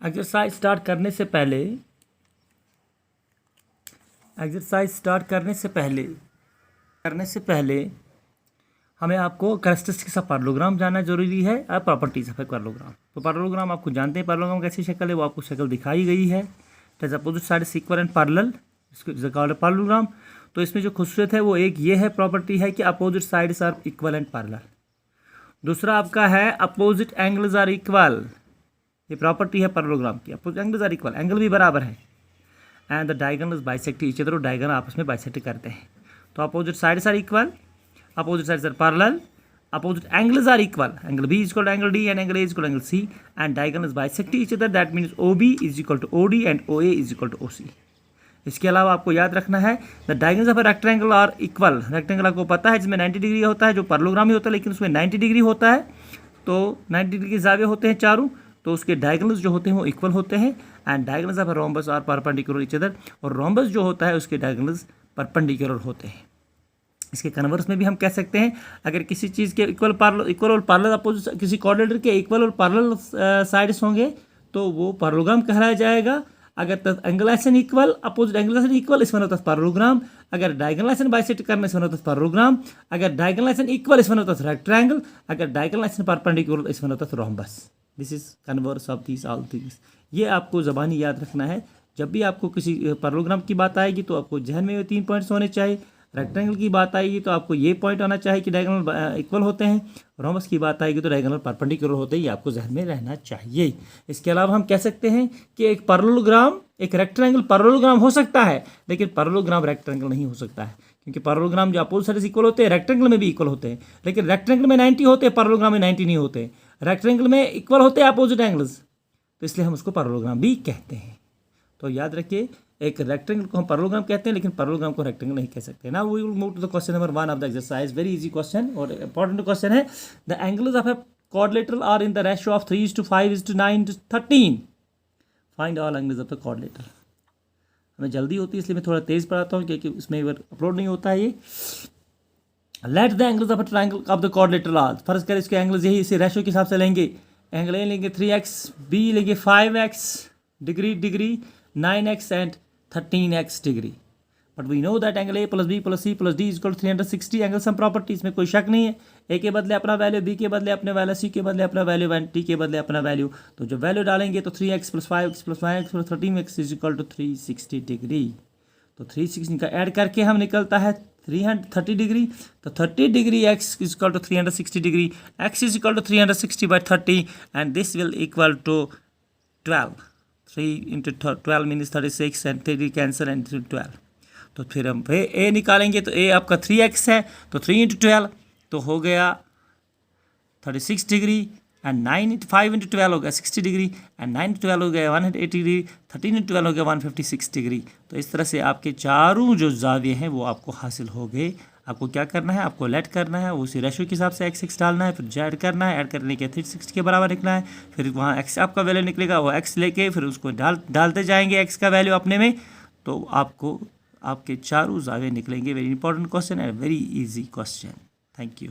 Exercise start करने से पहले हमें आपको कैरेक्टरिस्टिक्स ऑफ पैरेललोग्राम जानना जरूरी है और प्रॉपर्टीज ऑफ पैरेललोग्राम। तो पैरेललोग्राम आपको जानते हैं, पैरेललोग्राम कैसी शक्ल है, वो आपको शक्ल दिखाई गई है। It is opposite side is equal and parallel, इसको कॉल्ड पैरेललोग्राम। तो इसमें जो खूबसूरत है वो एक ये है प्रॉपर्टी है कि opposite sides are equal and parallel. दूसरा आपका है अपोजिट एंगल्स आर इक्वल, ये प्रॉपर्टी है पैरेललोग्राम की, opposite angles are equal, angle भी बराबर है। And the diagonals bisect each other, diagonal आपस में बाइसेक्ट करते हैं। तो opposite sides are equal, opposite sides are parallel, opposite angles are equal, angle B is equal to angle D and angle A is equal to angle C, and diagonals bisect each other, that means OB is equal to OD and OA is equal to OC। इसके अलावा आपको याद रखना है the diagonals of a rectangle are equal. Rectangle आपको पता है जिसमें 90 डिग्री होता है, जो पैरेललोग्राम ही होता है लेकिन उसमें 90 डिग्री होता है, तो 90 डिग्री के जावे होते हैं चारों, तो उसके डायगोनल्स जो होते हैं वो इक्वल होते हैं। And diagonals of a rhombus are perpendicular each other, और रोम्बस जो होता है उसके डायगोनल्स परपेंडिकुलर होते हैं। इसके कन्वर्स में भी हम कह सकते हैं, अगर किसी चीज़ के इक्वल और पैरेलल अपोजिट, किसी कोऑर्डिनेटर के इक्वल और पैरेलल साइड्स होंगे तो वो पैरेललोग्राम कहलाया जाएगा। अगर एंगलाइसन इक्वल, अपोजिट एंगलाइसन इक्वल, इसमें होता है पैरेललोग्राम। अगर डायगोनलाइसन बाइसेक्ट करने इसमें होता है पैरेललोग्राम। अगर डायगोनलाइसन इक्वल इसमें होता है रेक्टेंगल। अगर डायगोनलाइसन परपेंडिकुलर इसमें होता है rhombus. This is converse of this all things. ये आपको ज़बानी याद रखना है। जब भी आपको किसी पैरेललोग्राम की बात आएगी तो आपको जहन में ये 3 पॉइंट्स होने चाहिए। रेक्टेंगल की बात आएगी तो आपको ये पॉइंट आना चाहिए कि डायगोनल इक्वल होते हैं। रोम्बस की बात आएगी तो डायगोनल परपेंडिकुलर होते हैं, ये आपको जहन में रहना चाहिए। इसके अलावा हम कह सकते हैं कि एक पैरेललोग्राम, एक रेक्टेंगल पैरेललोग्राम हो सकता है, लेकिन पैरेललोग्राम रेक्टेंगल नहीं हो सकता है, क्योंकि पैरेललोग्राम जो अपोजिट साइड्स इक्वल होते हैं रेक्टेंगल में भी इक्वल होते हैं, लेकिन रेक्टेंगल में 90 होते हैं, पैरेललोग्राम में 90 नहीं होते। रेक्टेंगल में इक्वल होते हैं अपोजिट एंगल्स, तो इसलिए हम उसको पैरेललोग्राम भी कहते हैं। तो याद रखिए, एक रेक्टेंगल को हम पैरेललोग्राम कहते हैं लेकिन पैरेललोग्राम को रेक्टेंगल नहीं कह सकते। Now we will move to the question number 1 of the exercise. Very easy question और इंपॉर्टेंट क्वेश्चन है। The angles of a quadrilateral are in the ratio of 3:5:9:13। Find all angles of the quadrilateral. हमें जल्दी होती है इसलिए मैं थोड़ा तेज पढ़ाता हूँ क्योंकि उसमें अपलोड नहीं होता है ये। Let the angles of a triangle of the quadrilateral are. फर्ज कर इसके एंगल्स यही इसे रेशियो के हिसाब से लेंगे। एंगल ए लेंगे 3x, बी लेंगे 5x degree, 9x and 13x degree. But we know that angle A plus B plus C plus D is equal to 360। Angle sum property, इसमें कोई शक नहीं है। ए के बदले अपना वैल्यू, बी के बदले अपने वैल्यू, सी के बदले अपना वैल्यू एंड डी के बदले अपना वैल्यू। तो जो वैल्यू डालेंगे तो 3x plus 5x plus 9x plus 13x is equal to 360 degree. तो 360 का ऐड करके हम निकलता है 330 डिग्री। तो 30 degree x is equal to 360 degree. x is equal to 360/30 and this will equal to 12। 3 into 12 means 36 and 3 cancel and 12। तो फिर हम a निकालेंगे तो a आपका 3x है, तो 3 into 12 तो हो गया 36 डिग्री एंड 5 into 12 हो गया 60 डिग्री एंड 9 into 12 हो गया 180 डिग्री, 13 into 12 हो गया 156 डिग्री। तो इस तरह से आपके चारों जो जाविये हैं वो आपको हासिल हो गए। आपको क्या करना है, आपको लेट करना है, उसी रेशो के हिसाब से x डालना है, फिर ऐड करना है, ऐड करने के 360 के बराबर लिखना है, फिर वहाँ x आपका वैल्यू निकलेगा, वो x लेके फिर उसको डालते जाएंगे x का वैल्यू अपने में, तो आपको आपके चारों जावे निकलेंगे। Very important question and very easy question. Thank you.